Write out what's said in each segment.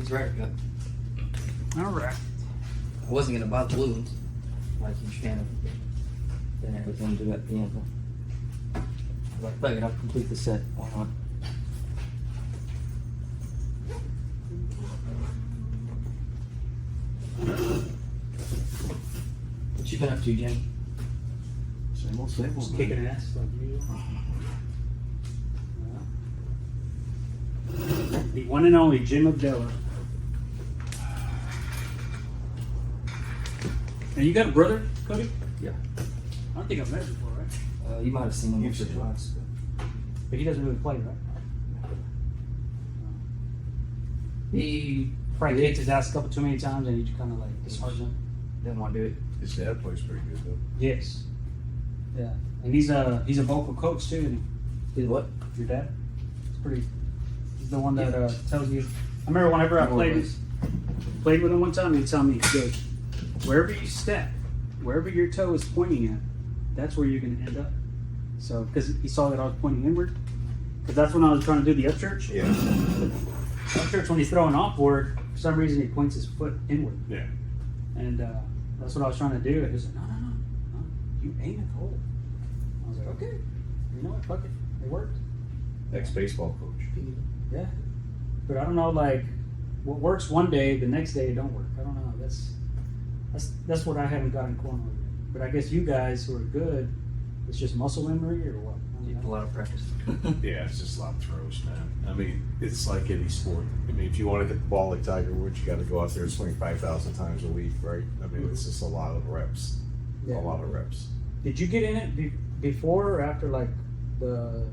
He's right. Yep. All right. I wasn't gonna buy the blue ones. Like huge fan of them. Then I was gonna do that at the end. I was like, fuck it, I'll complete the set. Why not? What you been up to, Jim? Same old, Just kicking ass like usual. The one and only Jim Abdella. And you got a brother, Cody? Yeah. I don't think I've met him before, right? You might have seen him You've once or seen him. twice. But he doesn't really play, right? He Probably kicked his ass a couple too many times and he kind of like disheartened him. didn't want to do it. His dad plays pretty good though. Yes. Yeah. And he's a vocal coach too, and Did what? your dad? It's pretty. He's the one that tells you. I remember whenever I played with him one time, he'd tell me, he goes, wherever you step, wherever your toe is pointing at, that's where you're going to end up. So, because he saw that I was pointing inward, because that's when I was trying to do the up church. Yeah. Up church, when he's throwing offboard, for some reason he points his foot inward, Yeah. and that's what I was trying to do. And he was like, no, you aim at the hole. I was like, okay, you know what, fuck it, it worked. Ex-baseball coach. Yeah, but I don't know, like, what works one day, the next day it don't work. I don't know. That's what I haven't gotten cornhole yet. But I guess you guys who are good, it's just muscle memory or what? I don't A know. lot of practice. Yeah, it's just a lot of throws, man. I mean, it's like any sport. I mean, if you want to hit the ball like Tiger Woods, you got to go out there and swing 5,000 times a week, right? I mean, it's just a lot of reps. Yeah. A lot of reps. Did you get in it before or after, like, the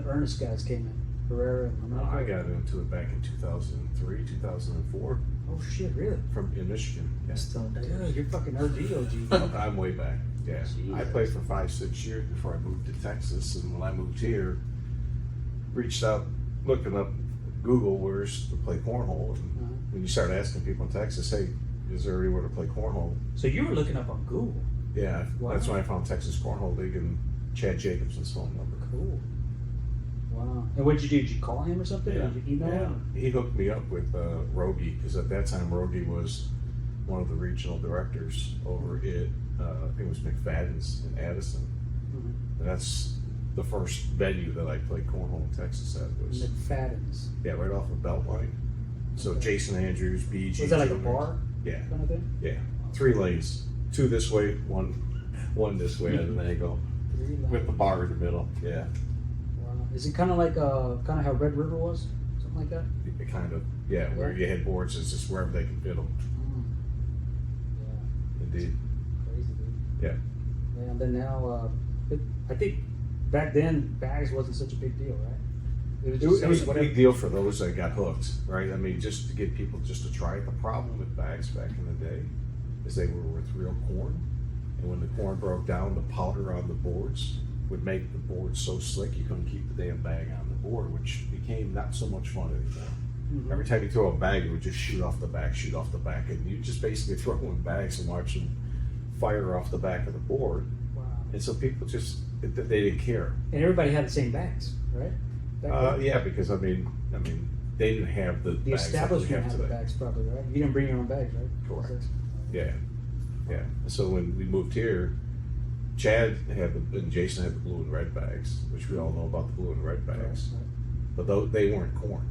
Ernest guys came in? Herrera and Manuel? I got into it back in 2003, 2004 Oh shit, really? in Michigan. Yes. Still in Texas. Dude, you're fucking OG. I'm way back. Yeah. I Jesus. played for 5-6 years before I moved to Texas, and when I moved here, reached out, looking up Google where's to play cornhole, and when you start asking people in Texas, hey, is there anywhere to play cornhole? So you were looking up on Google. Yeah, Wow. that's when I found Texas Cornhole League and Chad Jacobson's phone number. Cool. Wow. And what'd you do? Did you call him or something? Or did you email him? He hooked me up with Rogie, because at that time Rogie was one of the regional directors over at I think it was McFadden's in Addison. Mhm. And that's the first venue that I played cornhole in Texas at was McFadden's. right off of Beltline. So Okay. Jason Andrews, BG. Was that like a Jr. bar Yeah, kind of thing? yeah. 3 lanes, 2 this way, one this way, and then they go with the bar in the middle. Yeah, Wow. Is it kind of like kind of how Red River was? Something like that? it kind of, where you had boards, it's just wherever they can fit them. Yeah. Indeed. Crazy, dude. Yeah. Yeah, and then now, I think back then bags wasn't such a big deal, right? It was a whatever. big deal for those that got hooked, right? I mean, just to get people just to try it. The problem with bags back in the day is they were with real corn, and when the corn broke down, the powder on the boards would make the board so slick you couldn't keep the damn bag on the board, which became not so much fun anymore. Mhm. Every time you throw a bag, it would just shoot off the back, and you just basically throw in bags and watch them fire off the back of the board. Wow. And so people just, they didn't care. And everybody had the same bags, right? Back then? Yeah, because I mean, they didn't have the The bags that we establishment have had the today. bags probably, right? You didn't bring your own bags, right? Correct. Yeah. So when we moved here, Chad and Jason had the blue and red bags, which we all know about the blue and red bags. But they weren't corn;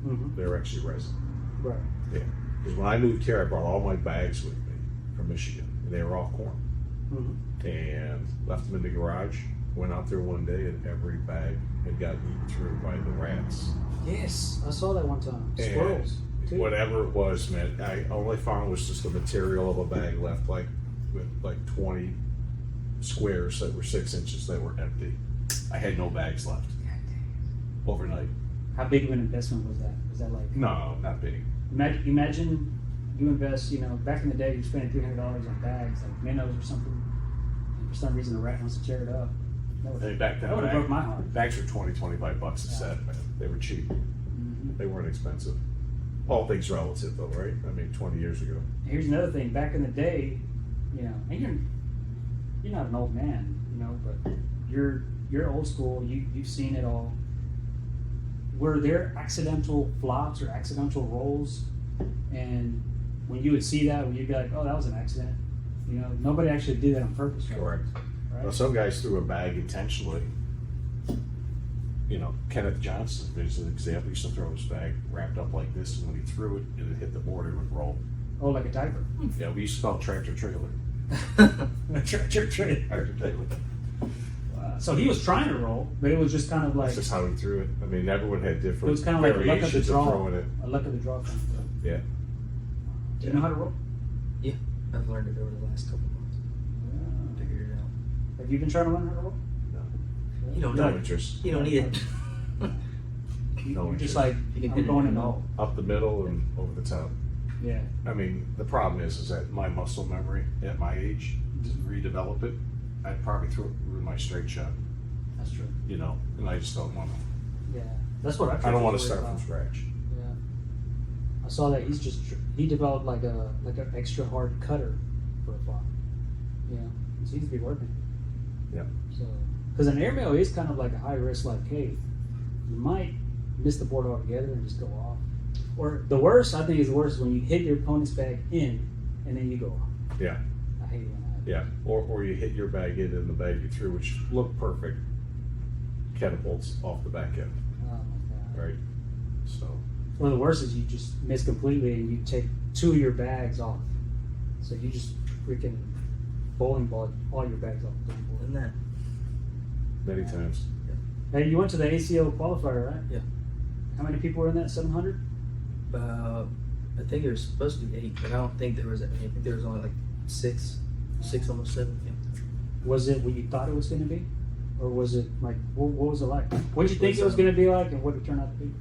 Mm-hmm. they were actually resin. Right. Yeah. Because when I moved here, I brought all my bags with me from Michigan, and they were all corn. Mm-hmm. And left them in the garage. Went out there one day, and every bag had gotten eaten through by the rats. Yes, I saw that one time. And Squirrels. Too. Whatever it was, man, I only found was just the material of a bag left, like with like 20 squares that were 6 inches that were empty. I had no bags left overnight. How big of an investment was that? Was that like? No, not big. Imagine you invest. You know, back in the day, you're spending $300 on bags, like minnows or something. And for some reason, a rat wants to tear it up. That would, I mean, back then, that would have broke my heart. bags were $20-25 a set, man. They were cheap. Mm-hmm. They weren't expensive. All things relative, though, right? I mean, 20 years ago. Here's another thing. Back in the day, you know, and you're not an old man, you know, but you're old school. You've seen it all. Were there accidental flops or accidental rolls And when you would see that, you'd be like, oh, that was an accident. You know, nobody actually did that on purpose. Right? Correct. Right? Well, some guys threw a bag intentionally. You know, Kenneth Johnson is an example. He used to throw his bag wrapped up like this, and when he threw it and it hit the board, it would roll. Oh, like a diaper. Yeah, we used to call it tractor trailer. Tractor trailer. Tractor trailer. So he was trying to roll, but it was just kind of like, That's just how he threw it. I mean, everyone had it different was kind of like a luck of the variations of draw. throwing it. A luck of the draw kind of thing. Yeah. Do you know how to roll? Yeah, I've learned it over the last couple months. Figured it out. Have you been trying to learn how to roll? No. You don't No know. interest. You don't need it. No You're just interest. like, You can I'm hit it going in in the the hole. Up the middle and over the top. Yeah. I mean, the problem is that my muscle memory at my age, to redevelop it, I'd probably throw it with my straight shot, That's true. you know, and I just don't want to. Yeah. That's what I don't want to worry start about. from scratch. Yeah. I saw that he developed like an extra hard cutter for a farm. Yeah. It seems to be working. Yeah. So, because an airmail is kind of like a high risk, like, hey, you might miss the board altogether and just go off. Or the worst, I think is the worst, is when you hit your opponent's bag in and then you go off. Yeah. I hate it when that happens. Yeah. Or you hit your bag in and the bag you threw, which looked perfect, catapults off the back end, Oh my God. right? So, Or the worst is you just miss completely and you take 2 of your bags off. So you just freaking bowling ball all your bags off the board. Isn't that? many times. Hey, you went to the ACL qualifier, right? Yeah. How many people were in that? 700? I think there was supposed to be 8, but I don't think there was that many. I think there was only like 6, almost 7. Yeah. Was it what you thought it was going to be? Or was it like, what was it like? What did you It think was, it was going to be like and what did it turn out to be?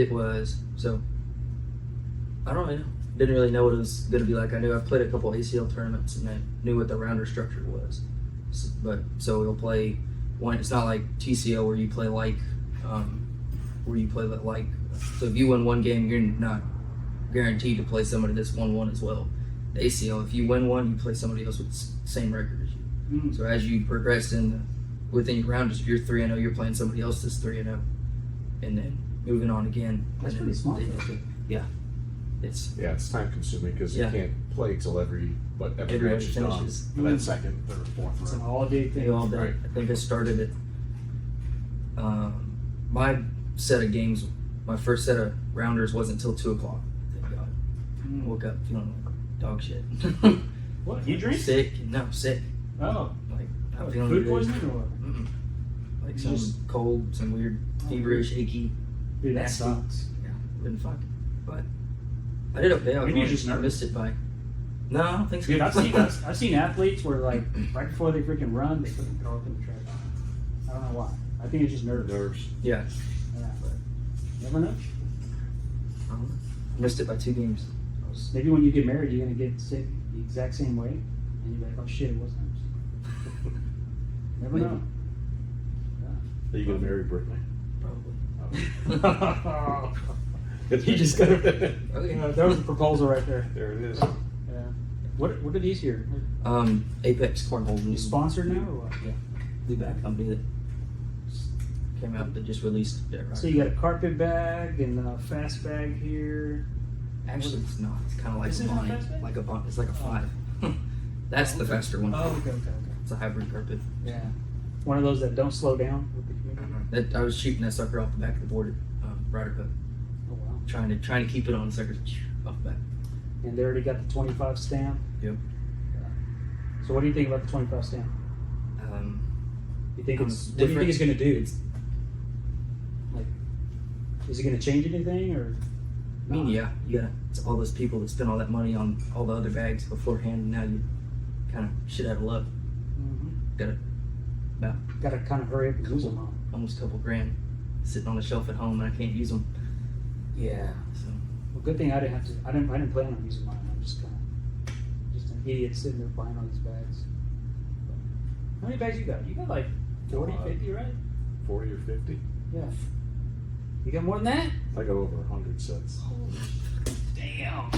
It was, so, I don't really know. Didn't really know what it was going to be like. I knew I played a couple ACL tournaments and I knew what the rounder structure was. So we'll play one, it's not like TCO where you play like, so if you win one game, you're not guaranteed to play somebody that's won one as well. The ACL, if you win one, you play somebody else with the same record as you. So as you progress within your rounders, if you're 3-0, you're playing somebody else that's 3-0, and then moving on again. That's and pretty then smart. Yeah, it's It's time consuming because Yeah. you can't play till every Everybody match is done. finishes. For that second, third, fourth It's an round. all-day thing. all day. Right. I think I started it. My set of games, my first set of rounders wasn't until 2:00. Thank God. Mm. Woke up feeling like dog shit. What, you drink? Sick? No, sick. Oh. Like not What, feeling food good. poisoning or what? Mm-mm. Like You some just- cold, some weird feverish, achy. Dude, that Nasty. sucks. Yeah, been fuck. But I did okay. Maybe you're just I nervous. missed it by. No, I don't think so. Dude, I've seen athletes where like right before they freaking run, they freaking throw up in the trash. I don't know why. I think it's just nerves. Nerves. Yeah, Yeah. Never know. I don't know. Missed it by 2 games. I was, Maybe when you get married, you're gonna get sick the exact same way, and you're like, oh shit, it was nerves. Never Maybe. know. Are you gonna marry Brittany? probably. You just gotta. Okay. There was a proposal right there. There it is. Yeah. What are these here? Apex Cornhole You League. sponsored now or what? Yeah, the back company that came out that just released it. Right? So you got a carpet bag and a fast bag here. Actually, it's not. It's kind of like Is a it not bind. fast bag? Like a bind. It's like a 5. That's the faster one. Oh, okay. It's a hybrid carpet. Yeah. One of those that don't slow down with the community. That I was shooting that sucker off the back of the board at Ryder Cup, Oh wow. trying to keep it on the sucker off the back. And they already got the 25 stamp. Yep. So what do you think about the 25 stamp? You think it's what do you think it's gonna do? Like, is it gonna change anything or? I mean, yeah, you gotta. It's all those people that spend all that money on all the other bags beforehand, and now you kind of shit out of luck. Got Got to kind of hurry up and use them, huh? almost a couple grand sitting on the shelf at home, and I can't use them. Yeah. So Well, good thing I didn't have to. I didn't plan on using mine. I'm just an idiot sitting there buying all these bags. But how many bags you got? You got like 40, 50, right? 40 or 50? Yeah. You got more than that? I got over 100 sets. Damn.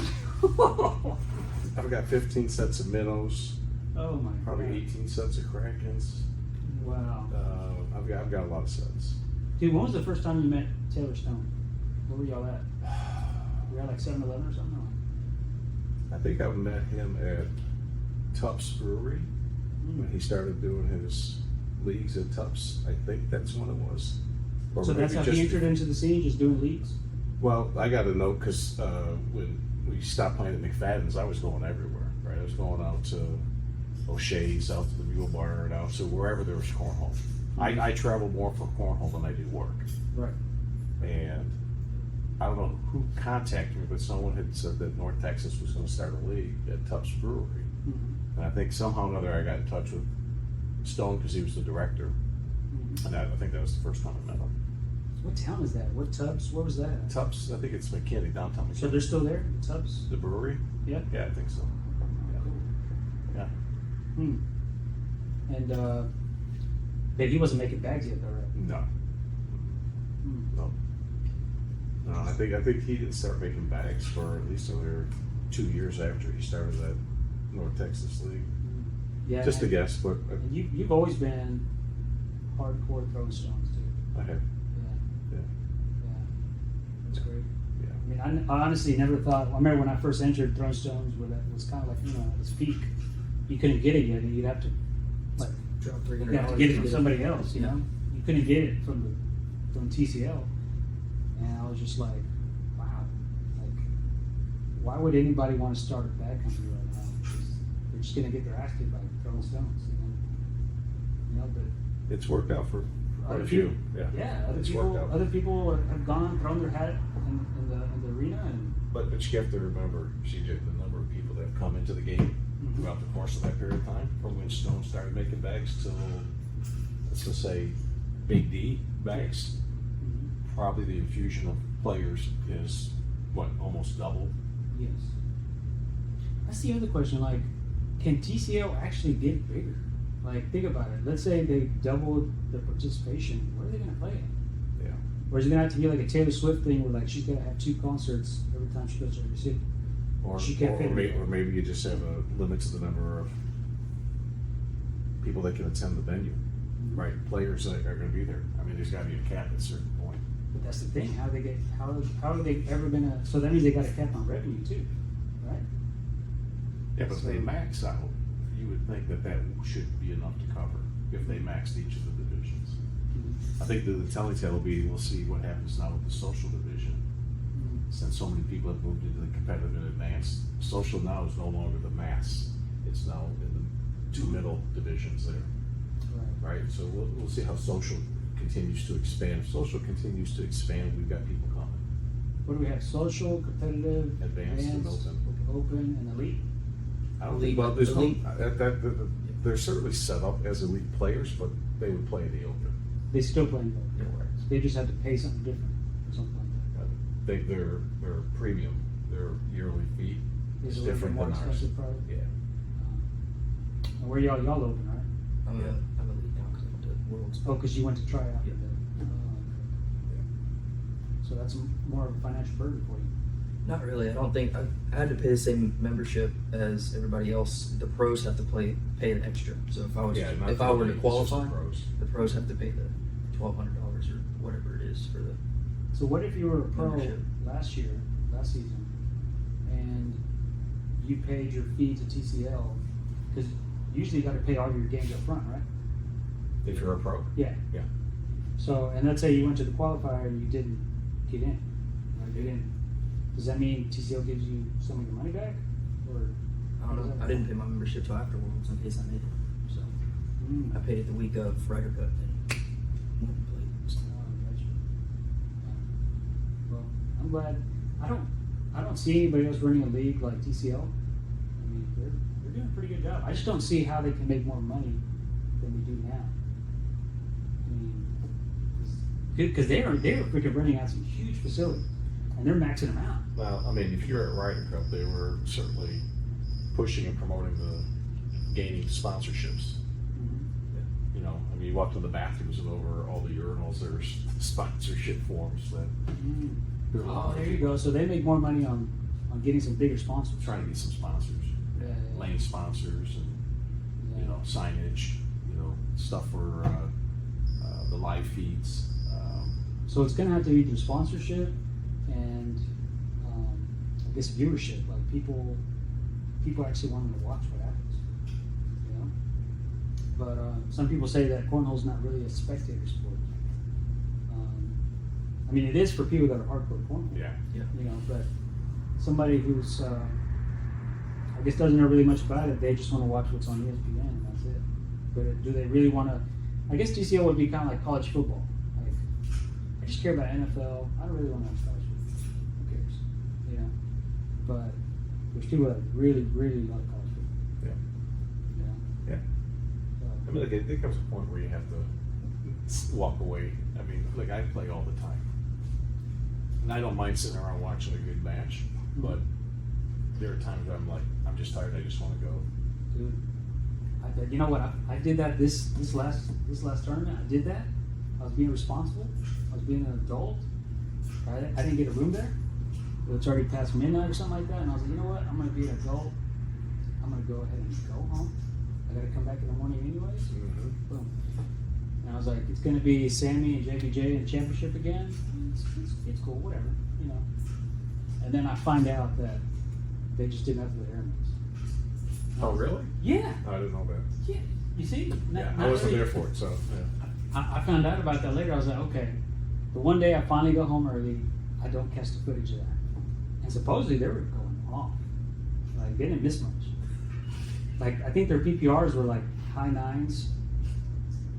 I've got 15 sets of minnows, Oh my probably god. 18 sets of Krakens. Wow. I've got a lot of sets. Dude, when was the first time you met Taylor Stone? Where were y'all at? You're at like 7-Eleven or something? I think I met him at Tupps Brewery when he started doing his leagues at Tupps. I think that's when it was. Or So that's maybe how he just- entered into the scene, just doing leagues? Well, I got a note because when we stopped playing at McFadden's, I was going everywhere, right? I was going out to O'Shea's, out to the Mule Bar, and out to wherever there was cornhole. I travel more for cornhole than I do work. Right. And I don't know who contacted me, but someone had said that North Texas was going to start a league at Tupps Brewery. Mm-hmm. And I think somehow or another I got in touch with Stone because he was the director. Mm-hmm. And I think that was the first time I met him. What town is that? What Tubs? Where was that? Tupps, I think it's McKinney, downtown McKinney. So they're still there, the Tubs? The brewery? Yeah. Yeah, I think so. Yeah. Hmm. And but he wasn't making bags yet, though, right? No. Hmm. No. No, I think he didn't start making bags for at least another 2 years after he started that North Texas League. Yeah. Just a and, guess, but and you've always been hardcore throwing stones, too. I have. Yeah. Yeah. Yeah. That's great. Yeah. I mean, I honestly never thought. I remember when I first entered throwing stones, where that was kind of like at its peak. You couldn't get it yet, and you'd have to like Drop you have to $300 get it to from somebody else. You Yeah. know, you couldn't get it from TCL, and I was just like, wow, like why would anybody want to start a bag company right now? They're just gonna get their ass kicked by throwing stones. You know, but It's worked out for quite other a few. people, Yeah. other It's people, worked out. other people have gone thrown their hat in the arena, and But you have to remember, CJ, the number of people that have come into the game throughout the course of that period of time, from when Stone started making bags till, let's just say, Big D bags. Probably the infusion of players is what, almost double. yes. That's the other question. Like, can TCL actually get bigger? Like, think about it. Let's say they doubled their participation. Where are they going to play it? Yeah. Or is it going to have to be like a Taylor Swift thing where like she's going to have 2 concerts every time she goes to every city? Or, She can't fit in. or maybe you just have a limit to the number of people that can attend the venue. Right, players that are going to be there. I mean, there's got to be a cap at a certain point. But that's the thing. How are they ever going to? So that means they got a cap on revenue too, right? Yeah, but if they max out, you would think that that should be enough to cover if they maxed each of the divisions. I think the telling tale will be we'll see what happens now with the social division. Since so many people have moved into the competitive and advanced, social now is no longer the mass. It's now in the 2 middle divisions there, Right. right? So we'll see how social continues to expand. If social continues to expand, we've got people coming. What do we have? Social, competitive, Advanced and open, and elite. I don't Elite- think, well, there's no, elite. they're certainly set up as elite players, but they would play in the open. They still play in both. Correct. They just have to pay something different or something like that. Their premium, their yearly fee is It's a little bit different more than ours. expensive, probably. Yeah. And where y'all open, right? I'm a lead now because I went to Worlds. Oh, because you went to try out. Yeah. Okay. So that's more of a financial burden for you. Not really. I don't think I had to pay the same membership as everybody else. The pros have to pay an extra. So if I was Yeah, not if for I were to elite, it's just the qualify, pros. the pros have to pay the $1,200 or whatever it is for the. So what if you were a pro Membership. last season, and you paid your fee to TCL? Because usually you got to pay all your games up front, right? If you're a pro. Yeah. Yeah. So, and let's say you went to the qualifier and you didn't get in. Like you didn't. Does that mean TCL gives you some of your money back, or? I don't know. I didn't pay my membership till after Worlds in case I made it. So I paid it the week of Ryder Cup and went and played. So, Gotcha. Well, I'm glad. I don't see anybody else running a league like TCL. I mean, they're doing a pretty good job. I just don't see how they can make more money than we do now. I mean, because they were freaking running out some huge facilities, and they're maxing them out. Well, I mean, if you're at Ryder Cup, they were certainly pushing and promoting the gaining sponsorships. You know, I mean, you walk to the bathrooms and over all the urinals, there's sponsorship forms that. Oh, there you go. So they make more money on getting some bigger sponsors. Trying to get some sponsors, Yeah, yeah. lane sponsors, and Yeah. you know, signage, you know, stuff for the live feeds. So it's going to have to be through sponsorship and guess viewership. Like people actually wanting to watch what happens. You know. But some people say that cornhole's not really a spectator sport. I mean, it is for people that are hardcore cornhole. Yeah. Yeah. You know, but somebody who's I guess doesn't know really much about it, they just want to watch what's on ESPN and that's it. But do they really want to? I guess DCL would be kind of like college football. Like, I just care about NFL. I don't really want to watch college football. Who cares? You know. But there's people that really, really love college football. Yeah. You know. Yeah. So, I mean, like, there comes a point where you have to walk away. I mean, like, I play all the time. And I don't mind sitting around watching a good match, but there are times where I'm like, I'm just tired, I just want to go. dude, you know what? I did that this last tournament. I did that. I was being responsible. I was being an adult. I didn't get a room there. It was already past midnight or something like that. And I was like, you know what? I'm going to be an adult. I'm going to go ahead and go home. I got to come back in the morning anyways. Mm-hmm. Boom. And I was like, it's going to be Sammy and JBJ in championship again. It's cool, whatever, you know. And then I find out that they just didn't have the airmen. Oh, really? Yeah. I didn't know that. Yeah. You see? Yeah, I wasn't there for it, so. Yeah. I found out about that later. I was like, okay. The one day I finally go home early, I don't catch the footage of that. And supposedly they were going off. Like, they didn't miss much. Like, I think their PPRs were like high nines.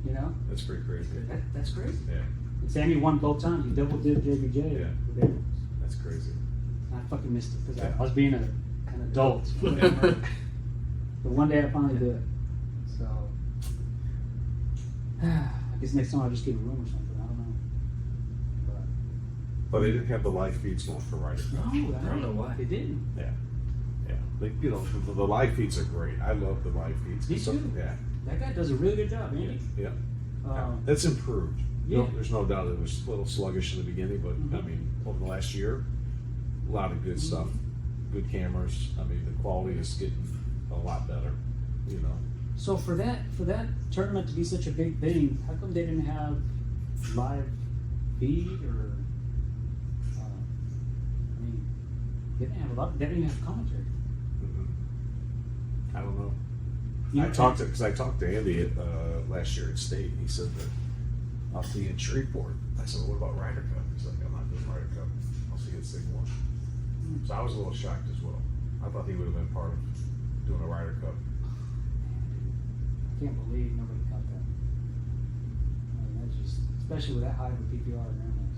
You know? That's pretty crazy. That's crazy. Yeah, And Sammy won both times. He double did JBJ. Yeah. with airmen. that's crazy. And I fucking missed it because Yeah. I was being an adult. The one day I finally did it. So, I guess next time I'll just get a room or something. I don't know. But they didn't have the live feeds going for Ryder Cup. No, I don't know why. They didn't. Yeah, yeah. Like, you know, the live feeds are great. I love the live feeds. Me too. Yeah, That guy does a really good job, Andy. yeah. Um, It's improved. You know, yeah. there's no doubt it was a little sluggish in the beginning, but I Mhm. mean, over the last year, a lot of good stuff, good cameras. I mean, the quality is getting a lot better. You know, So for that tournament to be such a big thing, how come they didn't have live feed or? I mean, they didn't have a lot. They didn't even have commentary. I don't know. You I know, talked to Andy at, last year at state. And he said that I'll see you in Shreveport. I said, well, what about Ryder Cup? He's like, I'm not doing Ryder Cup. I'll see you at Sig One. So I was a little shocked as well. I thought he would have been part of doing a Ryder Cup. I can't believe nobody caught that. I mean, that's just, especially with that high of a PPR and everything.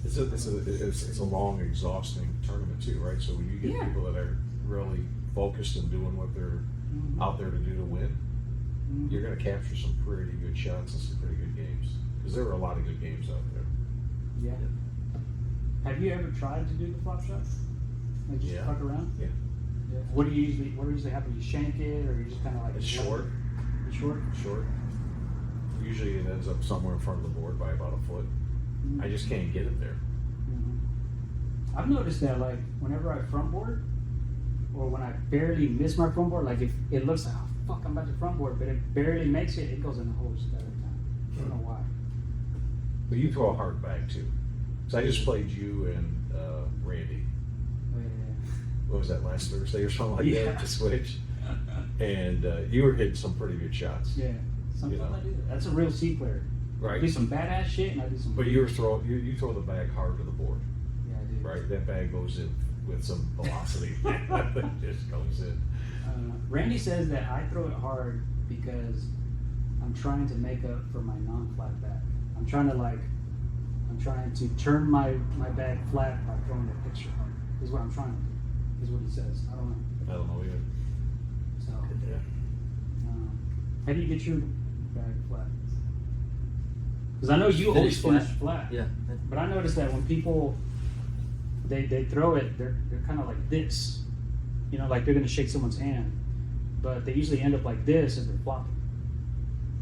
It's a long, exhausting tournament too, right? So when you get Yeah. people that are really focused and doing what they're out there to do to win, you're going to capture some pretty good shots and some pretty good games. Because there were a lot of good games out there. Yeah. Have you ever tried to do the flop shot? Like just Yeah. fuck around? Yeah. Yeah. What do you usually happen? You shank it, or you just kind of like It's short. It's short. Short. Usually it ends up somewhere in front of the board by about a foot. I just can't get it there. Mm-hmm. I've noticed that, like, whenever I front board, or when I barely miss my front board, like if it looks like, oh fuck, I'm about to front board, but it barely makes it, it goes in the hole just every time. I don't know why. But you throw a hard bag too. So I just played you and Randy. Oh, yeah. What was that, last Thursday or something like Yeah. that to switch? And you were hitting some pretty good shots. Yeah. Sometimes You know. I do that. That's a real C player. I Right. do some badass shit, and I do some. But you throw the bag hard to the board. Yeah, I do. Right? That bag goes in with some velocity. It just goes in. Randy says that I throw it hard because I'm trying to make up for my non-flat back. I'm trying to turn my bag flat by throwing it extra hard. Is what I'm trying to do. Is what he says. I don't know. I don't know either. So, Yeah. how do you get your bag flat? Because I know you always finish flat. Yeah. But I noticed that when people they throw it, they're kind of like this, you know, like they're gonna shake someone's hand, but they usually end up like this if they're flopping.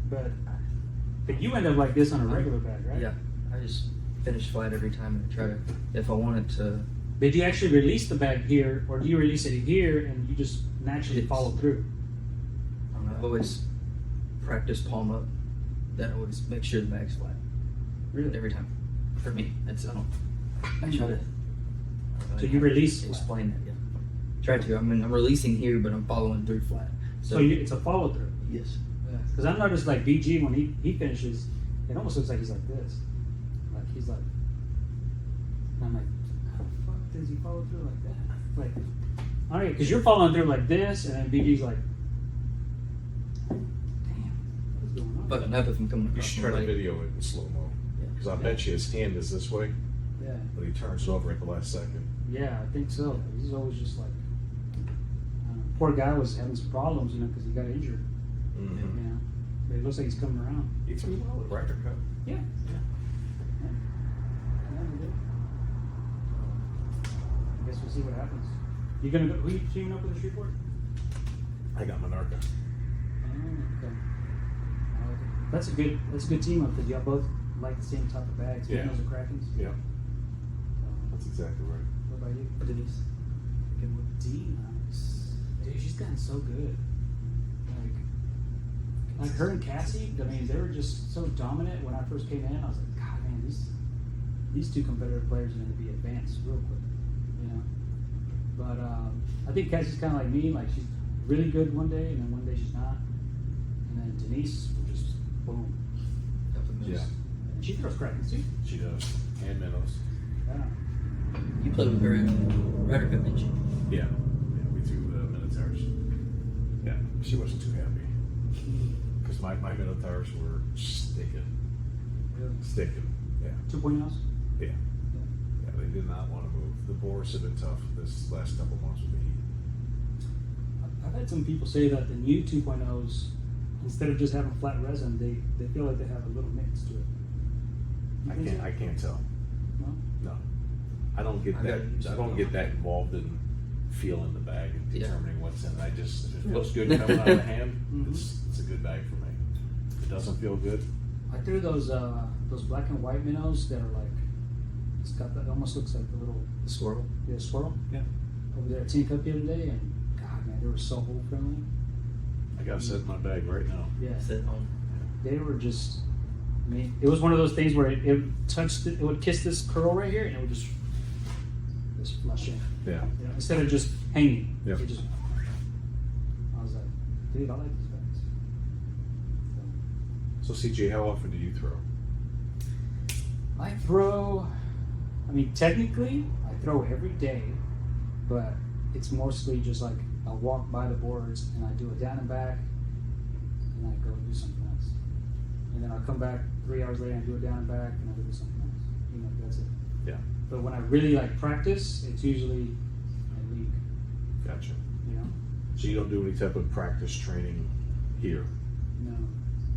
But you end up like this on a regular bag, right? Yeah. I just finish flat every time and try to, if I wanted to. Did you actually release the bag here, or do you release it here and you just naturally It's- follow through? I don't know, I've always practice palm up. That always make sure the bag's flat. Really? Every time. For me, that's I try to. So you release flat. Explain that, yeah. Try to. I mean, I'm releasing here, but I'm following through flat. So it's a follow through. Yes. Because I noticed like BG when he finishes, it almost looks like he's like this. Like he's like, and I'm like, how the fuck does he follow through like that? Like, all right, because you're following through like this, and then BG's like, damn, what's going on? Fucking up if I'm coming You across should the try to lake. video it in slow-mo. Yeah. Because I bet you his hand is this way, Yeah, but he turns it over at the last second. yeah, I think so. He's always just like, poor guy was having some problems, you know, because he got injured. Mm-hmm. You know, but it looks like he's coming around. He threw well at Ryder Cup. Yeah. Yeah, we did. I guess we'll see what happens. You gonna go? Who you teaming up with the Shreveport? I got Monarca. Okay. That's a good team up because y'all both like the same type of bags. Yeah. Those are Krakens. Yeah, that's exactly right. What about you? Denise. Nice. Dude, she's gotten so good. Like her and Cassie. I mean, they were just so dominant when I first came in. I was like, God, man, these two competitive players are going to be advanced real quick. You know. But I think Cassie's kind of like me. Like she's really good one day, and then one day she's not. And then Denise will just boom. Yeah, And she throws Krakens too. she does. And minnows. Yeah. You played with her at Ryder Cup, didn't you? Yeah, we threw Minotaurs. Yeah, she wasn't too happy. Because my Minotaurs were sticking. Really? Sticking, yeah. 2.0s? Yeah. Yeah, they did not want to move. The boars have been tough this last couple months with the heat. I've had some people say that the new 2.0s, instead of just having flat resin, they feel like they have a little mix to it. You think so? I can't tell. No? No. I don't get I that. gotta use I don't it. get that involved in feeling the bag and Yeah. determining what's in it. If it feels good coming out of the hand, Mhm. it's a good bag for me. If it doesn't feel good, I threw those black and white minnows that are like, it's got that, almost looks like a little The swirl. swirl. Yeah. Over there at Tin Cup the other day, and God, man, they were so hole friendly. I got to set in my bag right now. Yeah. Sit on. They were just, I mean, it was one of those things where it touched, it would kiss this curl right here, and it would just flush in. Yeah. You know, instead of just hanging. Yep. It just, I was like, dude, I like these bags. So CJ, how often do you throw? I throw, I mean, technically, I throw every day, but it's mostly just like I walk by the boards and I do a down and back, and I go do something else. And then I'll come back 3 hours later and do a down and back, and I do something else. You know, that's it. Yeah. But when I really like practice, it's usually a league, Gotcha. you know? So you don't do any type of practice training here No.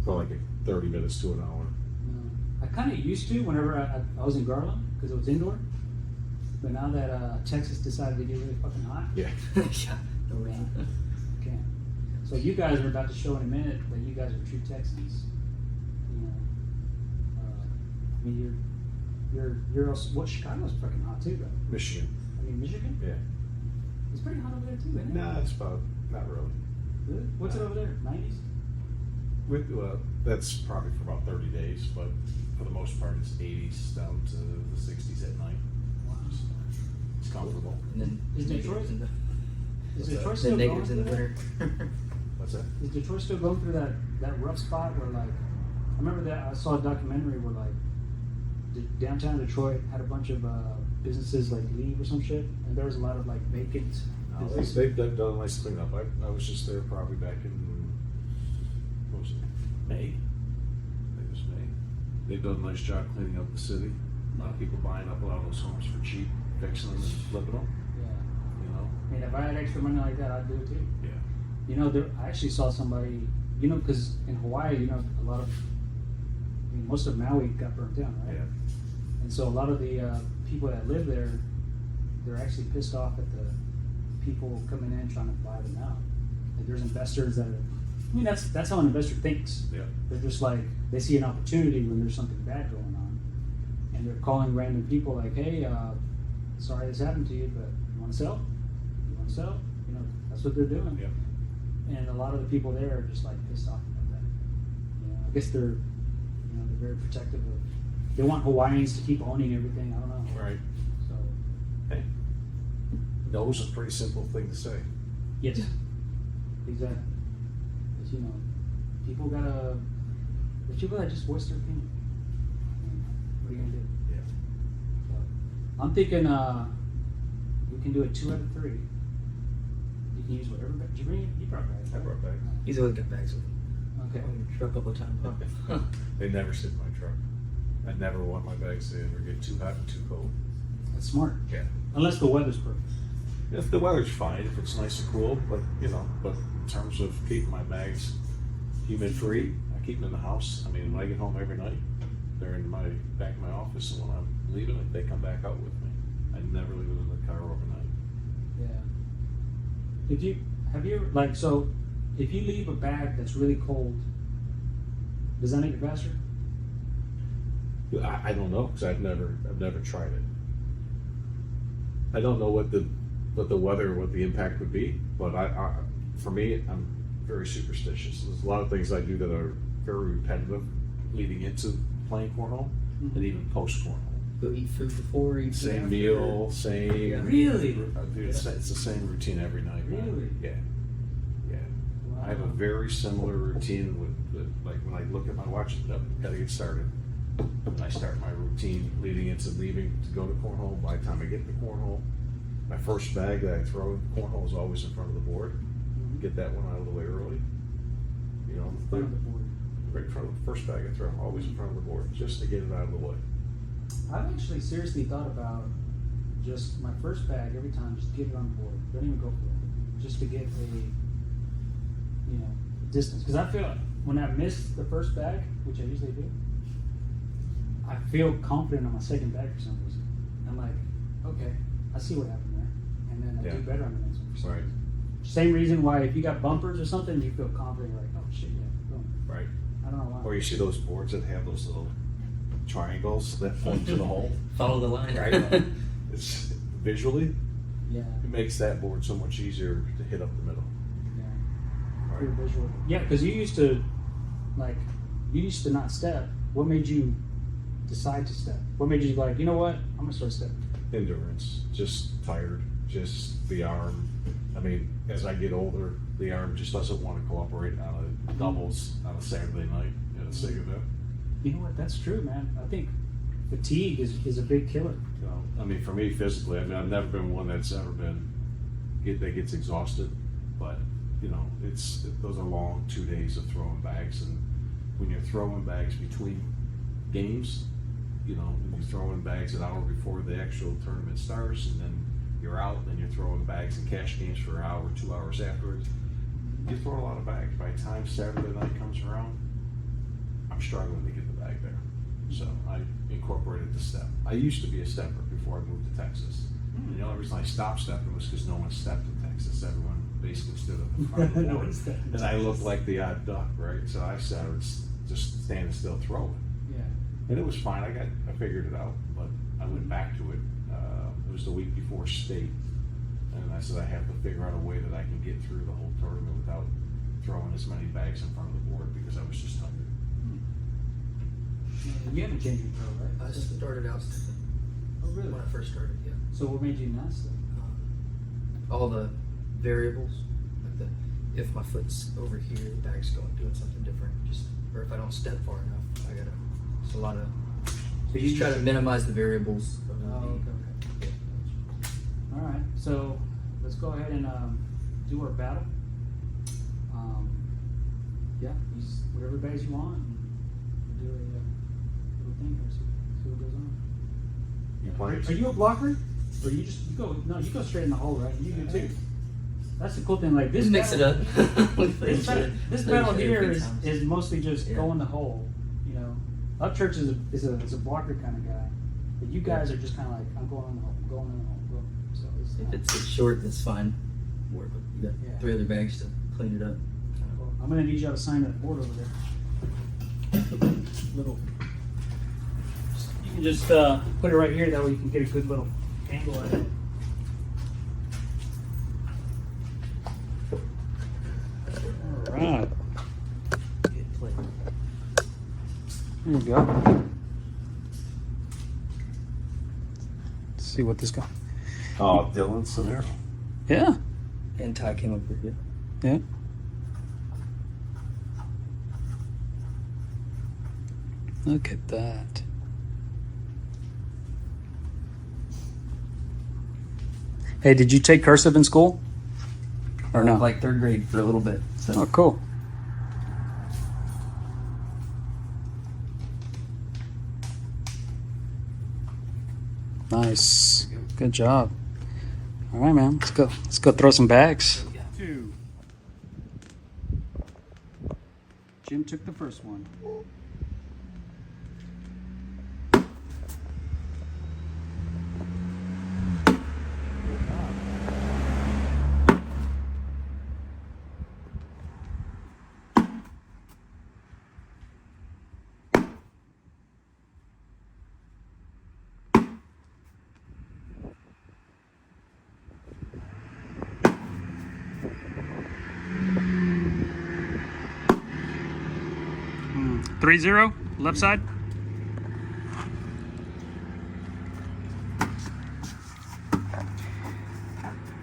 for like 30 minutes to an hour? No. I kind of used to whenever I was in Garland because it was indoor. But now that Texas decided to get really fucking hot, Yeah. Yeah. No rain. I can't. So you guys are about to show in a minute that you guys are true Texans. You know, I mean, you're also, what, Chicago's fucking hot too, though. Michigan. I mean, Michigan, Yeah. it's pretty hot over there too, isn't it? Nah, it's about not really. Really? What's it over there? 90s? That's probably for about 30 days, but for the most part, it's 80s down to the 60s at night. Wow. It's comfortable. And then Is Detroit- negatives in the, Is What's Detroit the still going negatives in through the that? winter. What's that? Is Detroit still going through that rough spot where, like, I remember that I saw a documentary where, like, downtown Detroit had a bunch of businesses like leave or some shit, and there was a lot of like vacant businesses. They've done a nice cleanup. I was just there probably back in, what was it, May? I think it was May. They've done a nice job cleaning up the city. A lot of people buying up a lot of those homes for cheap, fixing them and flipping them, Yeah. you know? I mean, if I had extra money like that, I'd do it too. Yeah. You know, I actually saw somebody, you know, because in Hawaii, you know, a lot of, I mean, most of Maui got burnt down, right? Yeah. And so a lot of the people that live there, they're actually pissed off at the people coming in trying to buy them out. Like there's investors that are, I mean, that's how an investor thinks. Yeah. They're just like, they see an opportunity when there's something bad going on. And they're calling random people like, hey, sorry this happened to you, but you want to sell? You want to sell? You know, that's what they're doing. Yeah. And a lot of the people there are just like pissed off about that. You know, I guess they're very protective of, they want Hawaiians to keep owning everything. I don't know. Right. Hey, no is a pretty simple thing to say. Yes. Exactly. But you know, people gotta. There's people that just voice their opinion. What are you gonna do? Yeah. So, I'm thinking we can do it 2 out of 3. You can use whatever bag. Did you bring it? You brought bags. I brought bags. He's always got bags with him. Okay. On your truck all the time. Huh? They never sit in my truck. I never want my bags to ever get too hot and too cold. That's smart. Yeah. Unless the weather's perfect. If the weather's fine, if it's nice and cool, but you know, but in terms of keeping my bags humid free, I keep them in the house. I mean, when I get home every night, they're in my back of my office, and when I'm leaving it, they come back out with me. I never leave it in the car overnight. Yeah. If you if you leave a bag that's really cold, does that make it faster? I don't know, because I've never tried it. I don't know what the weather, what the impact would be, but for me, I'm very superstitious. There's a lot of things I do that are very repetitive leading into playing cornhole and even post cornhole. Go eat food before, eat food Same after. meal, same. Yeah. Really? Dude, it's the same routine every night. Really? Yeah. Yeah. Wow. I have a very similar routine with like when I look at my watch, gotta get started. And I start my routine leading into leaving to go to cornhole. By the time I get to cornhole, my first bag that I throw in cornhole is always in front of the board. Get that one out of the way early. You know, Front of the board. right in front of the first bag I throw, always in front of the board, just to get it out of the way. I've actually seriously thought about just my first bag every time, just get it on the board. Don't even go for it. Just to get a, distance. Because I feel like when I miss the first bag, which I usually do, I feel confident on my second bag for some reason. I'm like, okay, I see what happened there. And then I do better on the next one for some reason. Same reason why if you got bumpers or something, you feel confident, you're like, oh shit, yeah, boom. Right. I don't know why. Or you see those boards that have those little triangles that point to the hole. Follow the line. Right. It's visually, Yeah, it makes that board so much easier to hit up the middle. yeah. Right. Pretty visual. Yeah, because you used to not step. What made you decide to step? What made you like, you know what, I'm gonna start stepping? Endurance, just tired, just the arm. I mean, as I get older, the arm just doesn't want to cooperate on a doubles on a Saturday night at a SIG event. You know what, that's true, man. I think fatigue is a big killer. You know, I mean, for me physically, I mean, I've never been one that's ever been that gets exhausted, but you know, those are long 2 days of throwing bags, and when you're throwing bags between games, you know, when you're throwing bags an hour before the actual tournament starts, and then you're out, and you're throwing bags in cash games for an hour, 2 hours afterwards. You throw a lot of bags. By the time Saturday night comes around, I'm struggling to get the bag there. So I incorporated the step. I used to be a stepper before I moved to Texas. And the only reason I stopped stepping was because no one stepped in Texas. Everyone basically stood up in front of the No board. one stepped in And I Texas. looked like the odd duck, right? So I started just standing still throwing. Yeah. And it was fine. I figured it out, but I went back to it. It was the week before state, and I said I have to figure out a way that I can get through the whole tournament without throwing as many bags in front of the board because I was just hungry. You haven't changed your throw, right? I started out stepping Oh, really? when I first started, yeah. So what made you not step? All the variables, like if my foot's over here, the bag's doing something different. Or if I don't step far enough, it's a lot of. So You just try to minimize the variables. Of Oh, okay. All right, so let's go ahead and do our battle. Yeah, use whatever bags you want, and we'll do a little thing here. See what goes on. You Are playing? you a blocker? Or you go straight in the hole, right? You do too. That's the cool thing. Like this, Just mix it battle- up. This battle here Big is times. mostly just Yeah. go in the hole. You know, Upchurch is a blocker kind of guy, but you guys are just kind of like, I'm going in the hole, I'm going in the hole, going. So it's If it's short, that's fine. You got Yeah. 3 other bags to clean it up. Well, I'm gonna need y'all to sign that board over there. Little. You can just put it right here. That way you can get a good little angle at it. All right. Good play. There you go. Let's see what this guy. Oh, Dylan Sonero. Yeah. And Ty came up with it. Yeah. Look at that. Hey, did you take cursive in school? Or no? Like third grade for a little bit. So. Oh, cool. Nice. Good job. All right, man. Let's go. Let's go throw some bags. 2. Jim took the first one. Hmm. 3-0, left side.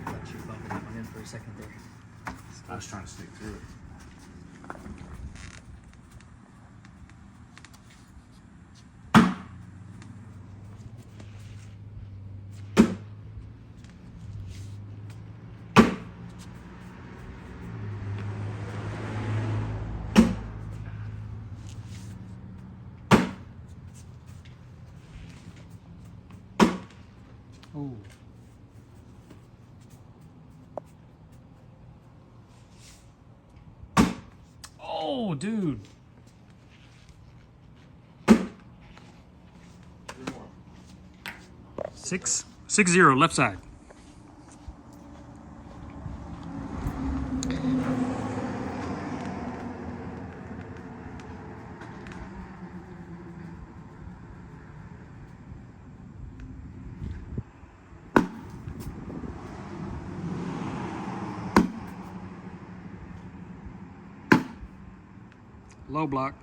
Thought you bumped that one in for a second there. I was trying to stick through it. Oh. Oh, dude. 6-0, left side. Low block.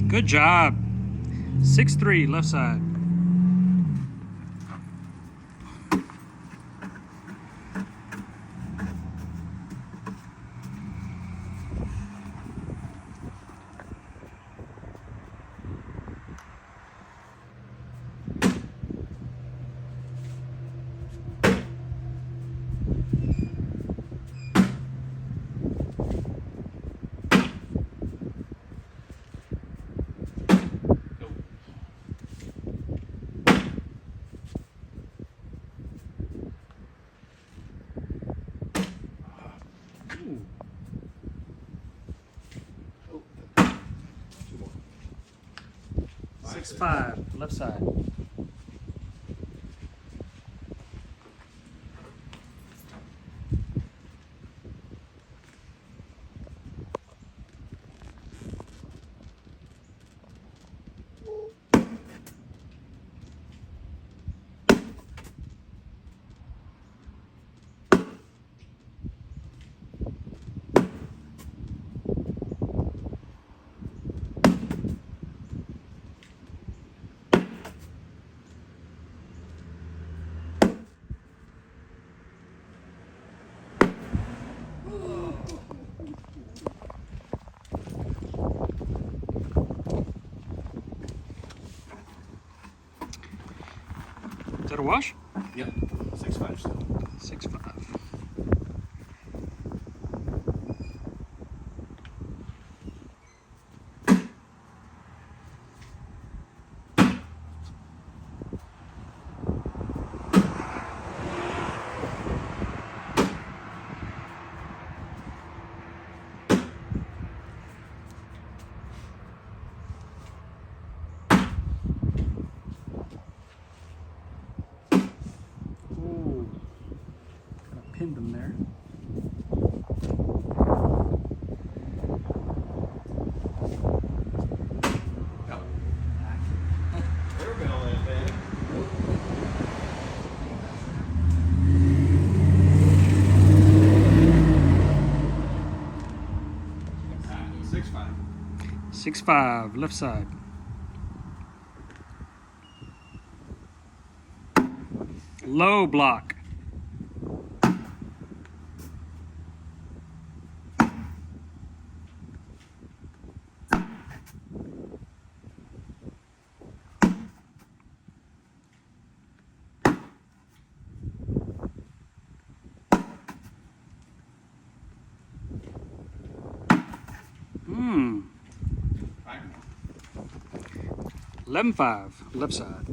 Good job. 6-3, left side. Two more. 6-5, left side. Is that a wash? Yep. 6-5 still. 6-5. Ooh. Kind of pinned him there. 6-5, left side. Low block. Hmm. 11-5, left side.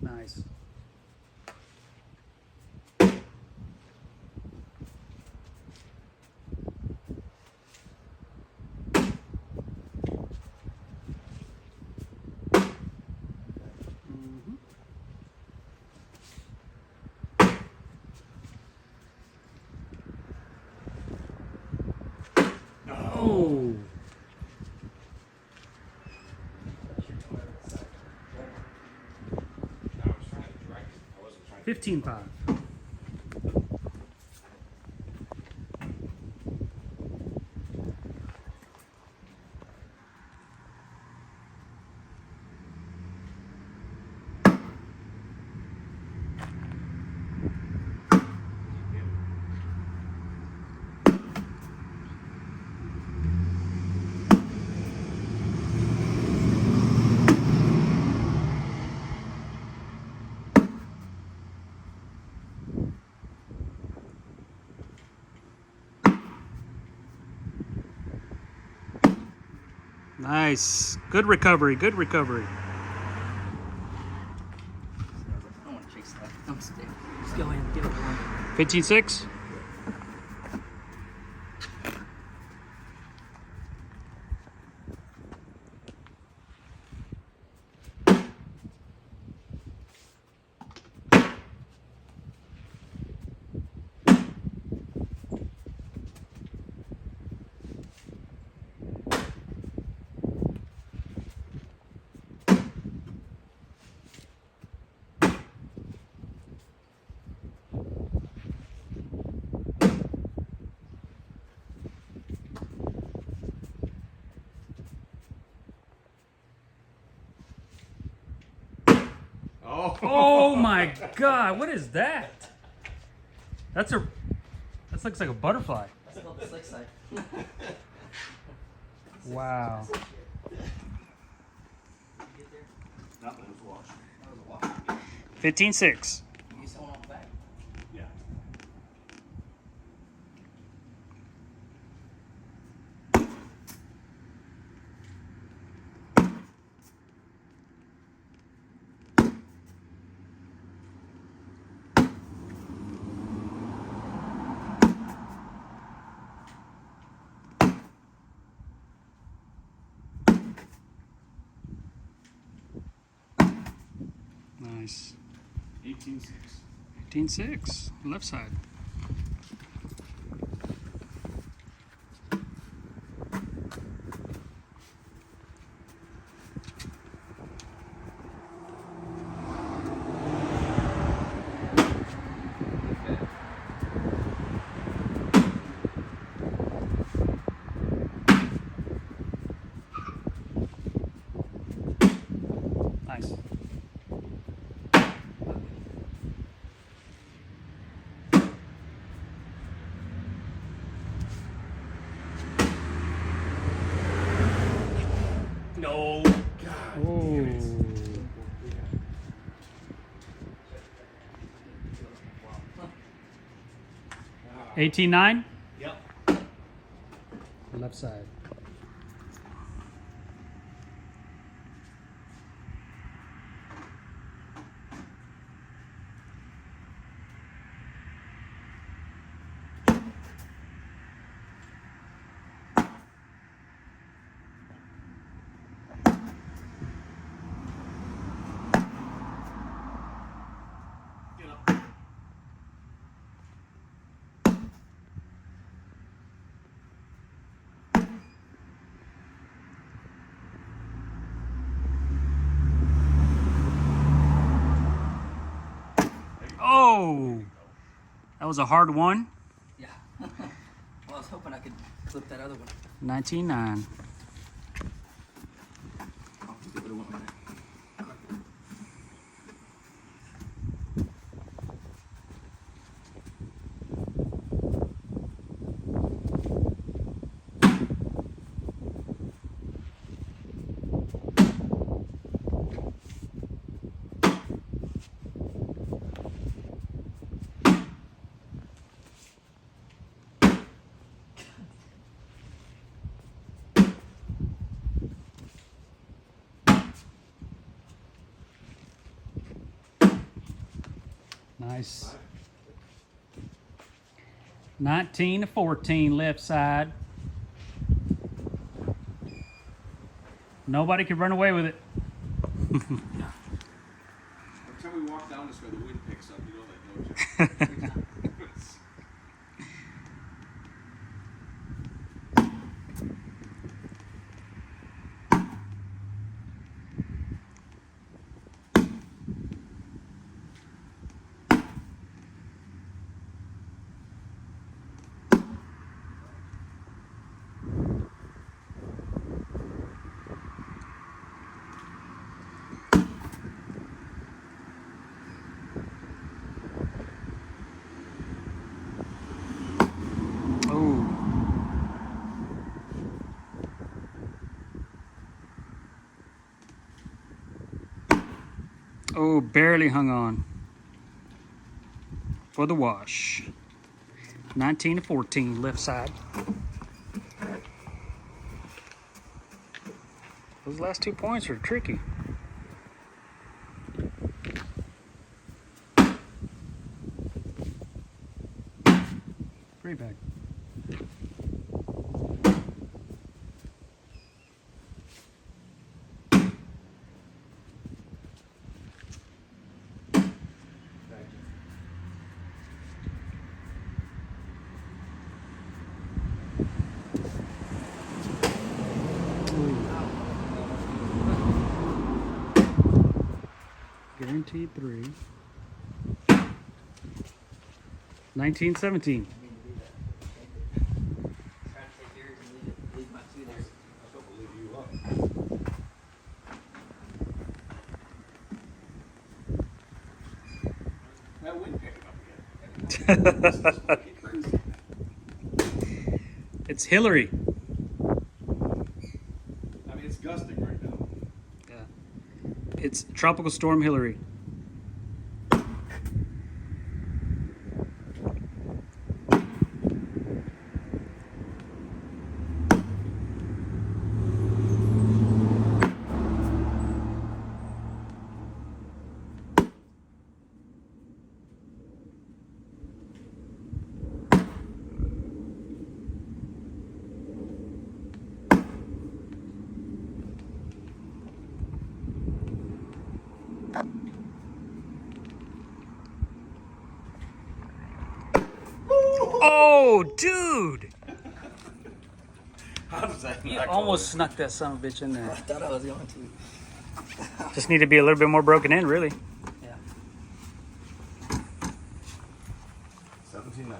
Nice. Oh. I was trying to direct it. I wasn't trying to. 15-5. Nice. Good recovery. Good recovery. I don't want to chase that. I'm staying. Just go in, get it one. 15-6. Oh my God! What is that? That looks like a butterfly. That's about the slick side. Wow. Get there. That one was washed. That was a walk. 15-6. You someone off the back. Yeah. Nice. 18-6. 15-6. Left side. Nice. No. Oh. 18-9. Yep. Left side. Oh, that was a hard one. Yeah. Well, I was hoping I could clip that other one. 19-9. I'll give it a 1 minute. Nice. 19-14, left side. Nobody could run away with it. Every time we walk down this way, the wind picks up. You know that, don't you? Oh, barely hung on for the wash. 19-14, left side. Those last 2 points are tricky. Three back. Guaranteed 3. 19-17. Trying to take yours and leave my 2 there. I don't believe you up. That wind picking up again. It's Hillary. I mean, it's gusting right now. Yeah. It's Tropical Storm Hillary. Oh, dude! How does that You not go almost in? snuck that son of a bitch in I there. thought I was going to. Just need to be a little bit more broken in, really. Yeah. 17-19.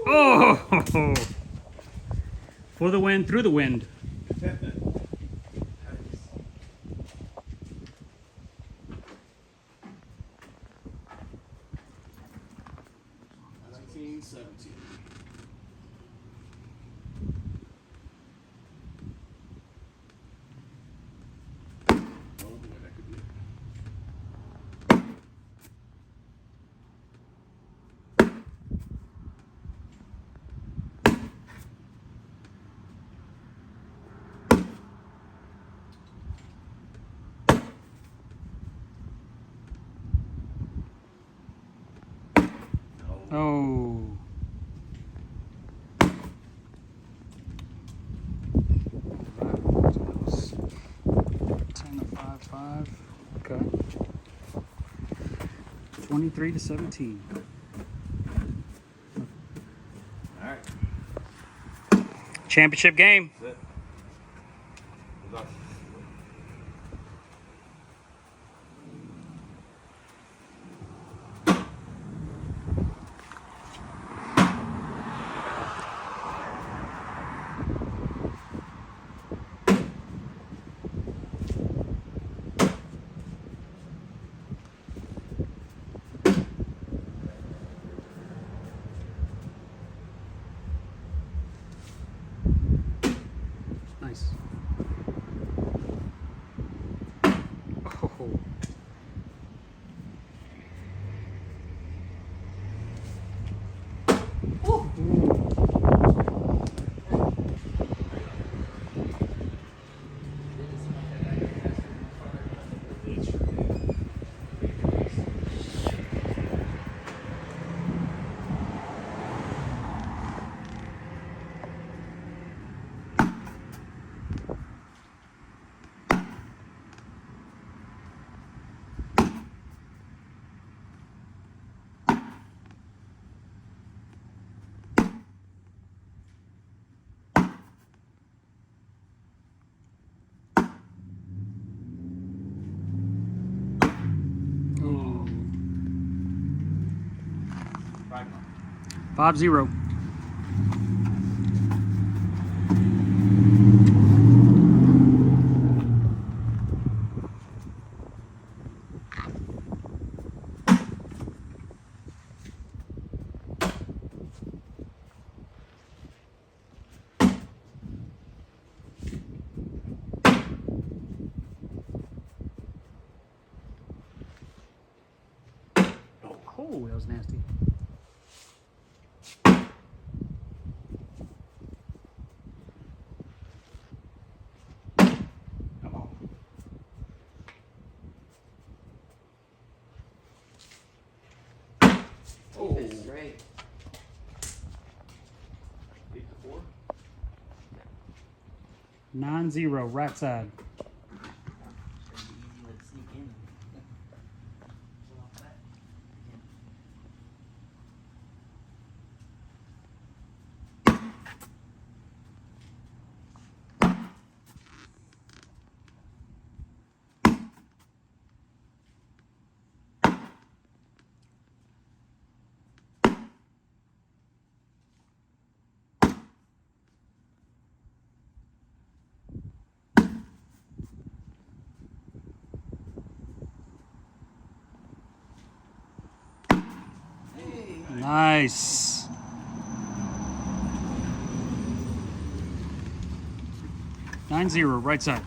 Oh! For the win, through the wind. 23-17. All right. Championship game. That's it. Good luck. Nice. Oh. Ooh. 5-0. Oh, that was nasty. Come on. Oh, this is great. 8-4. 9-0, right side. Nice. Nine zero, right side.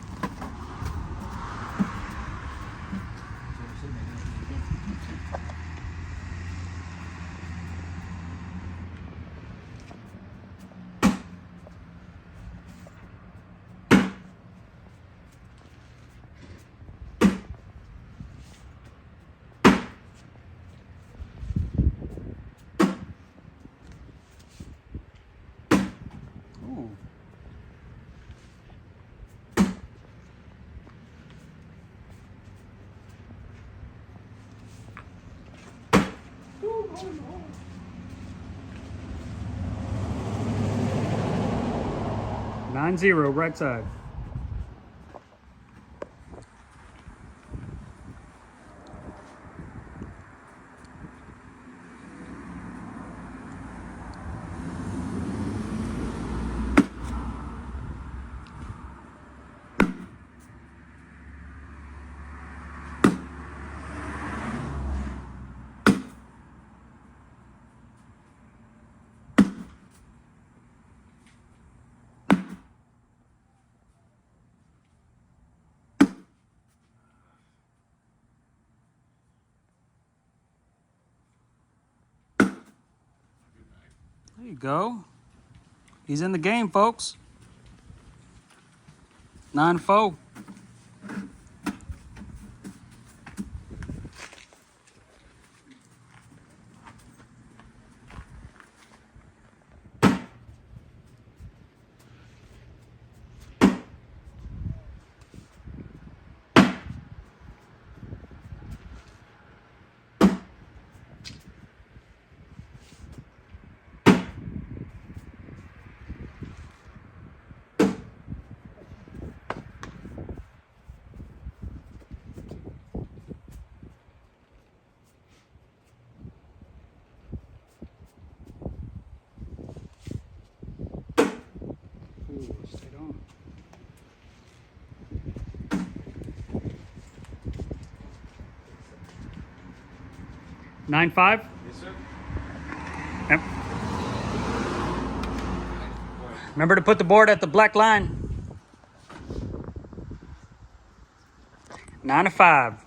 Ooh. Nine zero, right side. There you go. He's in the game, folks. 9-4. 9-5? Yes, sir. Yep. Remember to put the board at the black line. 9-5.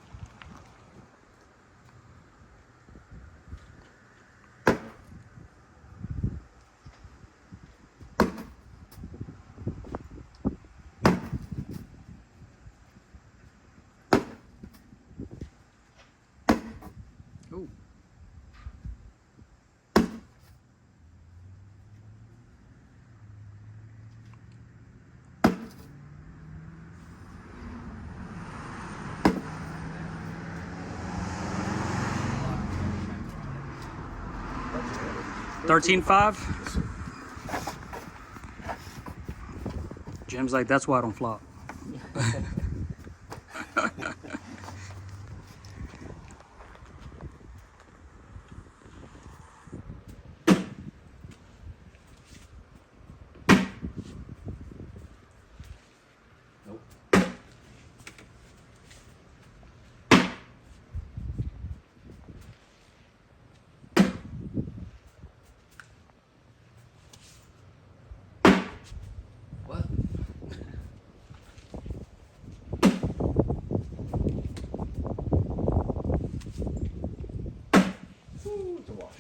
Ooh. $13.5. Jim's like, that's why I don't flop. Nope. What? Ooh, it's a wash.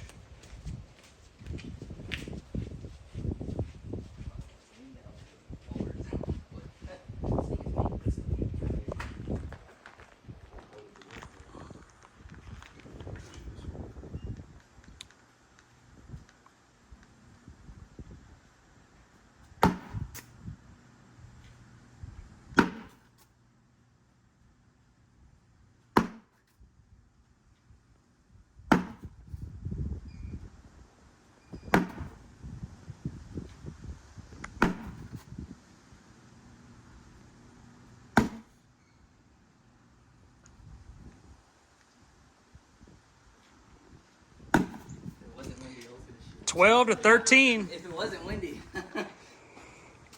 If it wasn't windy, I was gonna shoot. 12 to 13. If it wasn't windy.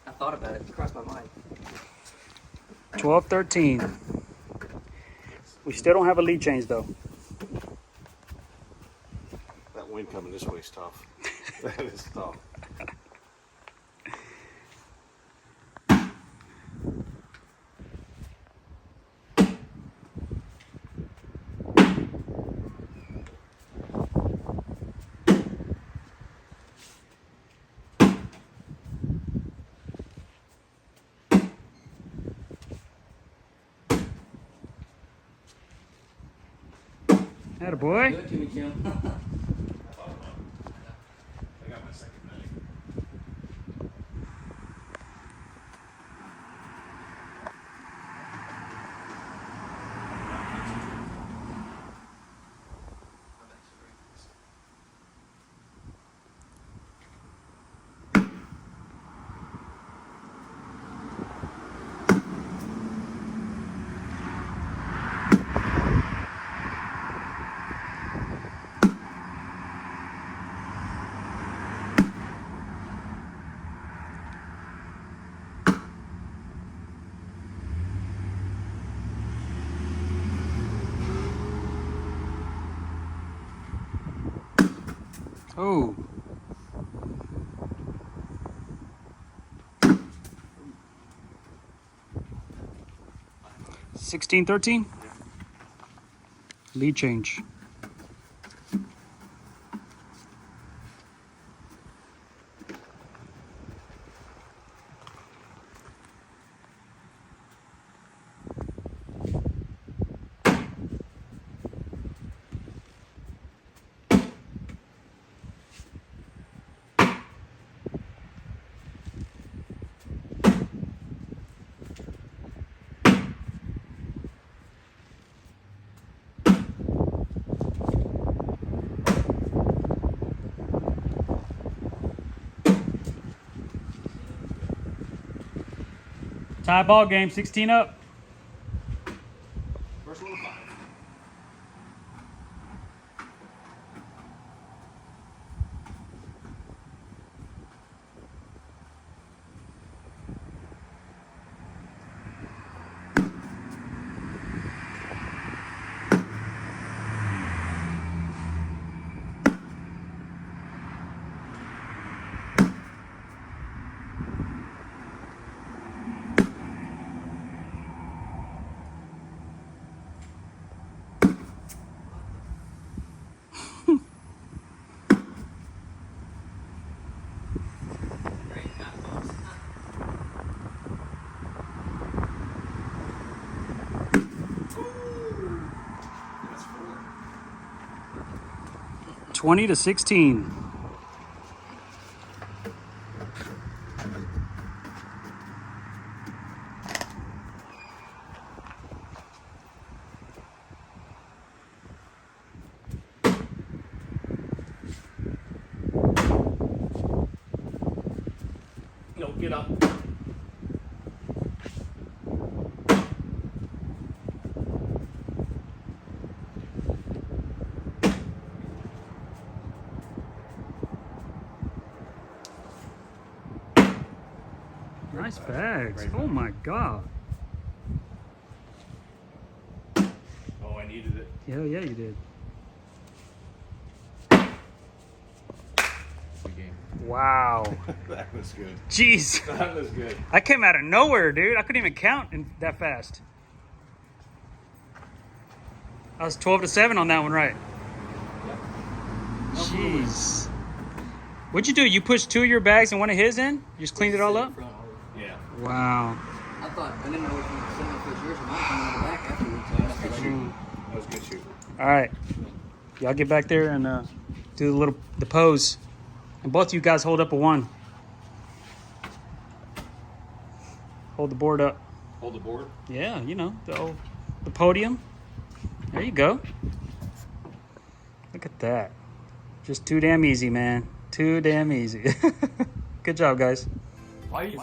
I thought about it. It crossed my mind. 12-13. We still don't have a lead change though. That wind coming this way is tough. That is tough. Attaboy. Do it to me, Jim. I got my second night. Oh. $16-13. Lead change. Tie ball game, 16 up. First one of 5. 20-16. No, get up. Nice bags. Great Oh bag. my God. Oh, I needed it. Yeah, yeah, you did. Good game. Wow. That was good. Jeez. That was good. I came out of nowhere, dude. I couldn't even count that fast. I was 12-7 on that one, right? Jeez. What'd you do? You pushed 2 of your bags and one of his in? You just cleaned it all up? Yeah. Wow. I thought, I didn't know if you sent my first yours or mine coming in the back afterwards. So I was Good like, shooting. That was good shooting. All right. Y'all get back there and do the pose. And both of you guys hold up a 1. Hold the board up. Hold the board. Yeah, you know, the podium. There you go. Look at that. Just too damn easy, man. Too damn easy. Good job, guys. Why are you